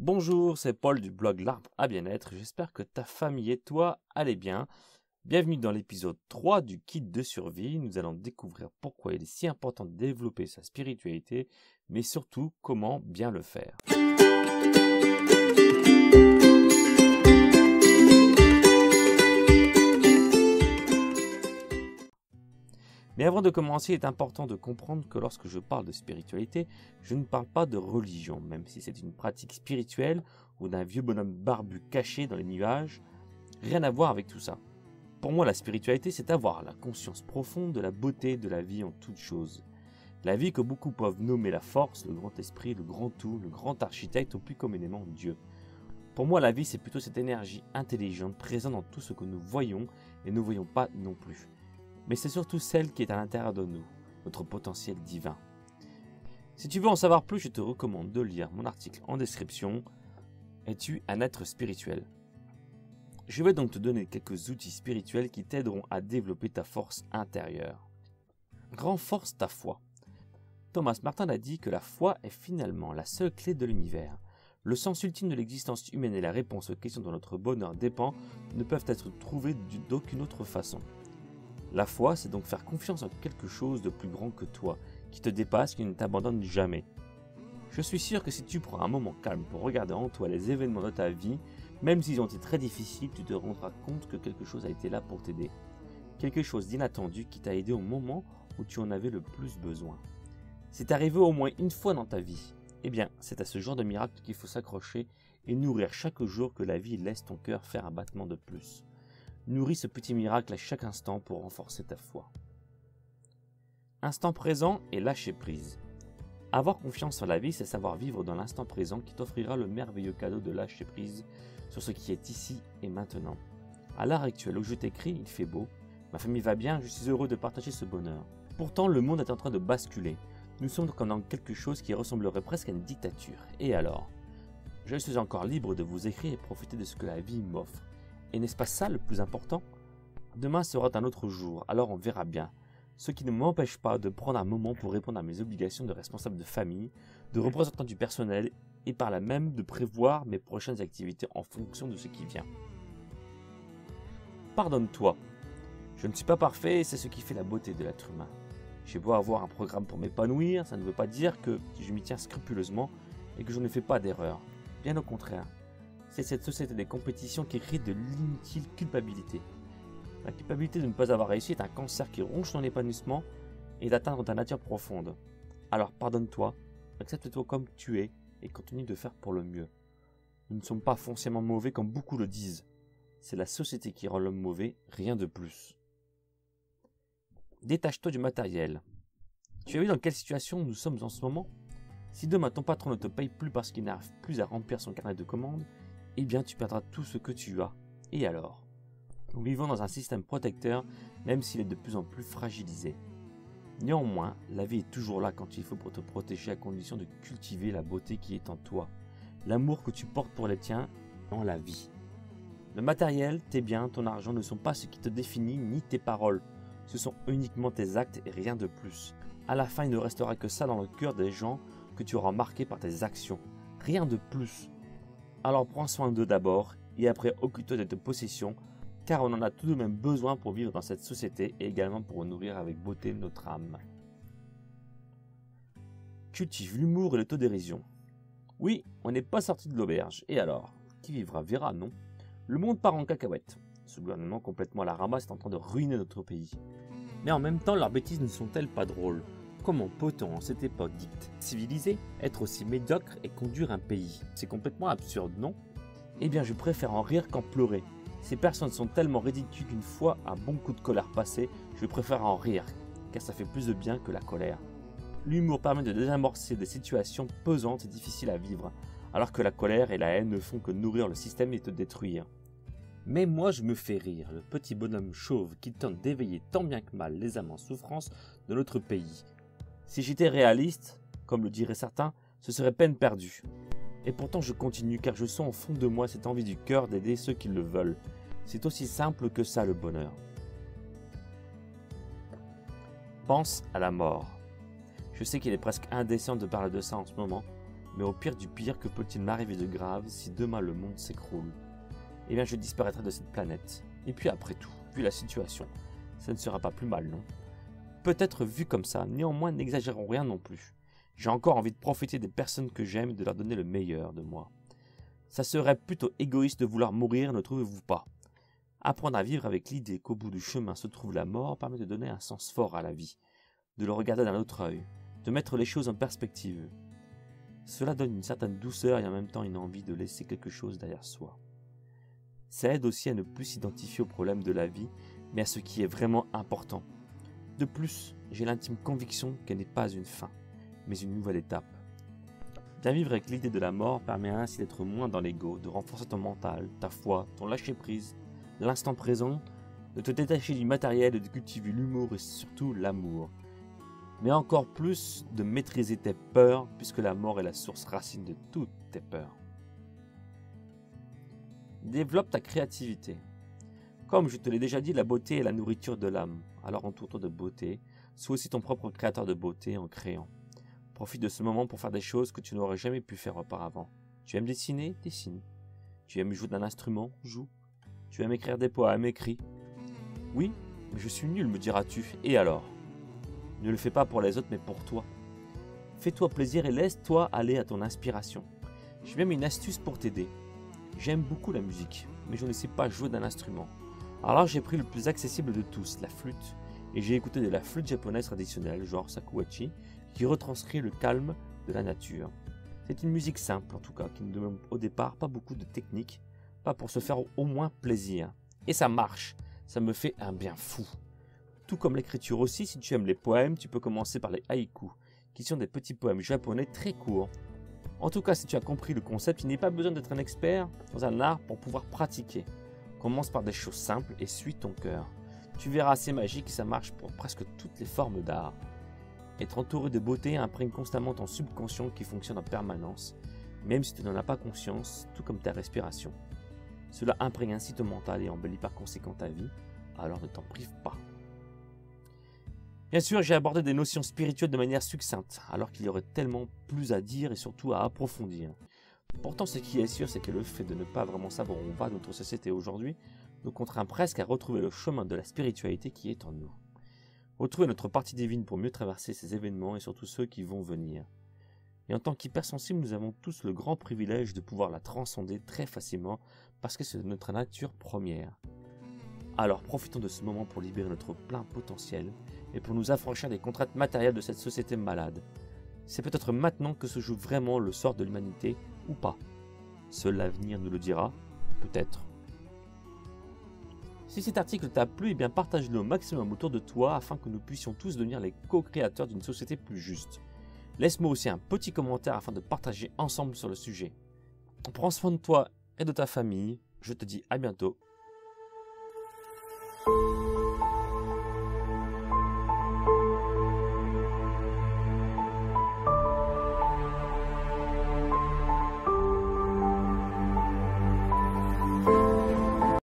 Bonjour, c'est Paul du blog L'Arbre à Bien-être. J'espère que ta famille et toi allez bien. Bienvenue dans l'épisode 3 du kit de survie. Nous allons découvrir pourquoi il est si important de développer sa spiritualité, mais surtout comment bien le faire. Mais avant de commencer, il est important de comprendre que lorsque je parle de spiritualité, je ne parle pas de religion, même si c'est une pratique spirituelle ou d'un vieux bonhomme barbu caché dans les nuages. Rien à voir avec tout ça. Pour moi, la spiritualité, c'est avoir la conscience profonde de la beauté de la vie en toute chose. La vie que beaucoup peuvent nommer la force, le grand esprit, le grand tout, le grand architecte ou plus communément Dieu. Pour moi, la vie, c'est plutôt cette énergie intelligente présente dans tout ce que nous voyons et ne voyons pas non plus. Mais c'est surtout celle qui est à l'intérieur de nous, notre potentiel divin. Si tu veux en savoir plus, je te recommande de lire mon article en description. Es-tu un être spirituel ? Je vais donc te donner quelques outils spirituels qui t'aideront à développer ta force intérieure. Renforce ta foi. Thomas Martin a dit que la foi est finalement la seule clé de l'univers. Le sens ultime de l'existence humaine et la réponse aux questions dont notre bonheur dépend ne peuvent être trouvées d'aucune autre façon. La foi, c'est donc faire confiance en quelque chose de plus grand que toi, qui te dépasse, qui ne t'abandonne jamais. Je suis sûr que si tu prends un moment calme pour regarder en toi les événements de ta vie, même s'ils ont été très difficiles, tu te rendras compte que quelque chose a été là pour t'aider. Quelque chose d'inattendu qui t'a aidé au moment où tu en avais le plus besoin. C'est arrivé au moins une fois dans ta vie. Eh bien, c'est à ce genre de miracle qu'il faut s'accrocher et nourrir chaque jour que la vie laisse ton cœur faire un battement de plus. Nourris ce petit miracle à chaque instant pour renforcer ta foi. Instant présent et lâcher prise. Avoir confiance en la vie, c'est savoir vivre dans l'instant présent qui t'offrira le merveilleux cadeau de lâcher prise sur ce qui est ici et maintenant. À l'heure actuelle où je t'écris, il fait beau, ma famille va bien, je suis heureux de partager ce bonheur. Pourtant, le monde est en train de basculer. Nous sommes comme dans quelque chose qui ressemblerait presque à une dictature. Et alors ? Je suis encore libre de vous écrire et profiter de ce que la vie m'offre. Et n'est-ce pas ça le plus important ? Demain sera un autre jour, alors on verra bien. Ce qui ne m'empêche pas de prendre un moment pour répondre à mes obligations de responsable de famille, de représentant du personnel et par là même de prévoir mes prochaines activités en fonction de ce qui vient. Pardonne-toi. Je ne suis pas parfait et c'est ce qui fait la beauté de l'être humain. J'ai beau avoir un programme pour m'épanouir, ça ne veut pas dire que je m'y tiens scrupuleusement et que je ne fais pas d'erreur. Bien au contraire. C'est cette société des compétitions qui crée de l'inutile culpabilité. La culpabilité de ne pas avoir réussi est un cancer qui ronge ton épanouissement et d'atteindre ta nature profonde. Alors pardonne-toi, accepte-toi comme tu es et continue de faire pour le mieux. Nous ne sommes pas foncièrement mauvais comme beaucoup le disent. C'est la société qui rend l'homme mauvais, rien de plus. Détache-toi du matériel. Tu as vu dans quelle situation nous sommes en ce moment ? Si demain ton patron ne te paye plus parce qu'il n'arrive plus à remplir son carnet de commandes, eh bien tu perdras tout ce que tu as. Et alors ? Nous vivons dans un système protecteur, même s'il est de plus en plus fragilisé. Néanmoins, la vie est toujours là quand il faut pour te protéger à condition de cultiver la beauté qui est en toi, l'amour que tu portes pour les tiens dans la vie. Le matériel, tes biens, ton argent ne sont pas ce qui te définit ni tes paroles. Ce sont uniquement tes actes et rien de plus. À la fin, il ne restera que ça dans le cœur des gens que tu auras marqués par tes actions. Rien de plus. Alors prends soin d'eux d'abord et après occupe-toi de tes possessions car on en a tout de même besoin pour vivre dans cette société et également pour nourrir avec beauté notre âme. Cultive l'humour et l'autodérision. Oui, on n'est pas sorti de l'auberge. Et alors ? Qui vivra verra, non ? Le monde part en cacahuète. Ce gouvernement complètement à la ramasse est en train de ruiner notre pays. Mais en même temps, leurs bêtises ne sont-elles pas drôles ? Comment peut-on, en cette époque dite civilisée, être aussi médiocre et conduire un pays ? C'est complètement absurde, non ? Eh bien, je préfère en rire qu'en pleurer. Ces personnes sont tellement ridicules qu'une fois un bon coup de colère passé, je préfère en rire, car ça fait plus de bien que la colère. L'humour permet de désamorcer des situations pesantes et difficiles à vivre, alors que la colère et la haine ne font que nourrir le système et te détruire. Mais moi je me fais rire, le petit bonhomme chauve qui tente d'éveiller tant bien que mal les âmes en souffrance de notre pays. Si j'étais réaliste, comme le diraient certains, ce serait peine perdue. Et pourtant je continue car je sens au fond de moi cette envie du cœur d'aider ceux qui le veulent. C'est aussi simple que ça le bonheur. Pense à la mort. Je sais qu'il est presque indécent de parler de ça en ce moment, Mais au pire du pire, que peut-il m'arriver de grave si demain le monde s'écroule? Eh bien, je disparaîtrai de cette planète. Et puis après tout, vu la situation, ça ne sera pas plus mal, non? Peut-être vu comme ça, néanmoins n'exagérons rien non plus. J'ai encore envie de profiter des personnes que j'aime et de leur donner le meilleur de moi. Ça serait plutôt égoïste de vouloir mourir, ne trouvez-vous pas? Apprendre à vivre avec l'idée qu'au bout du chemin se trouve la mort permet de donner un sens fort à la vie, de le regarder d'un autre œil, de mettre les choses en perspective. Cela donne une certaine douceur et en même temps une envie de laisser quelque chose derrière soi. Ça aide aussi à ne plus s'identifier aux problèmes de la vie, mais à ce qui est vraiment important. De plus, j'ai l'intime conviction qu'elle n'est pas une fin, mais une nouvelle étape. Bien vivre avec l'idée de la mort permet ainsi d'être moins dans l'ego, de renforcer ton mental, ta foi, ton lâcher-prise, l'instant présent, de te détacher du matériel et de cultiver l'humour et surtout l'amour. Mais encore plus de maîtriser tes peurs, puisque la mort est la source racine de toutes tes peurs. Développe ta créativité. Comme je te l'ai déjà dit, la beauté est la nourriture de l'âme. Alors entoure-toi de beauté, sois aussi ton propre créateur de beauté en créant. Profite de ce moment pour faire des choses que tu n'aurais jamais pu faire auparavant. Tu aimes dessiner? Dessine. Tu aimes jouer d'un instrument? Joue. Tu aimes écrire des poèmes? Écris. Oui, mais je suis nul, me diras-tu. Et alors? Ne le fais pas pour les autres, mais pour toi. Fais-toi plaisir et laisse-toi aller à ton inspiration. J'ai même une astuce pour t'aider. J'aime beaucoup la musique, mais je ne sais pas jouer d'un instrument. Alors j'ai pris le plus accessible de tous, la flûte, et j'ai écouté de la flûte japonaise traditionnelle, genre shakuhachi, qui retranscrit le calme de la nature. C'est une musique simple en tout cas, qui ne demande au départ pas beaucoup de technique, pas pour se faire au moins plaisir. Et ça marche, ça me fait un bien fou. Tout comme l'écriture aussi, si tu aimes les poèmes, tu peux commencer par les haïkus, qui sont des petits poèmes japonais très courts. En tout cas, si tu as compris le concept, il n'est pas besoin d'être un expert dans un art pour pouvoir pratiquer. Commence par des choses simples et suis ton cœur. Tu verras, c'est magique et ça marche pour presque toutes les formes d'art. Être entouré de beauté imprègne constamment ton subconscient qui fonctionne en permanence, même si tu n'en as pas conscience, tout comme ta respiration. Cela imprègne ainsi ton mental et embellit par conséquent ta vie, alors ne t'en prive pas. Bien sûr, j'ai abordé des notions spirituelles de manière succincte, alors qu'il y aurait tellement plus à dire et surtout à approfondir. Pourtant, ce qui est sûr, c'est que le fait de ne pas vraiment savoir où on va notre société aujourd'hui nous contraint presque à retrouver le chemin de la spiritualité qui est en nous. Retrouver notre partie divine pour mieux traverser ces événements et surtout ceux qui vont venir. Et en tant qu'hypersensibles, nous avons tous le grand privilège de pouvoir la transcender très facilement parce que c'est notre nature première. Alors profitons de ce moment pour libérer notre plein potentiel et pour nous affranchir des contraintes matérielles de cette société malade. C'est peut-être maintenant que se joue vraiment le sort de l'humanité, ou pas. Seul l'avenir nous le dira, peut-être. Si cet article t'a plu, eh bien partage-le au maximum autour de toi afin que nous puissions tous devenir les co-créateurs d'une société plus juste. Laisse-moi aussi un petit commentaire afin de partager ensemble sur le sujet. Prends soin de toi et de ta famille. Je te dis à bientôt.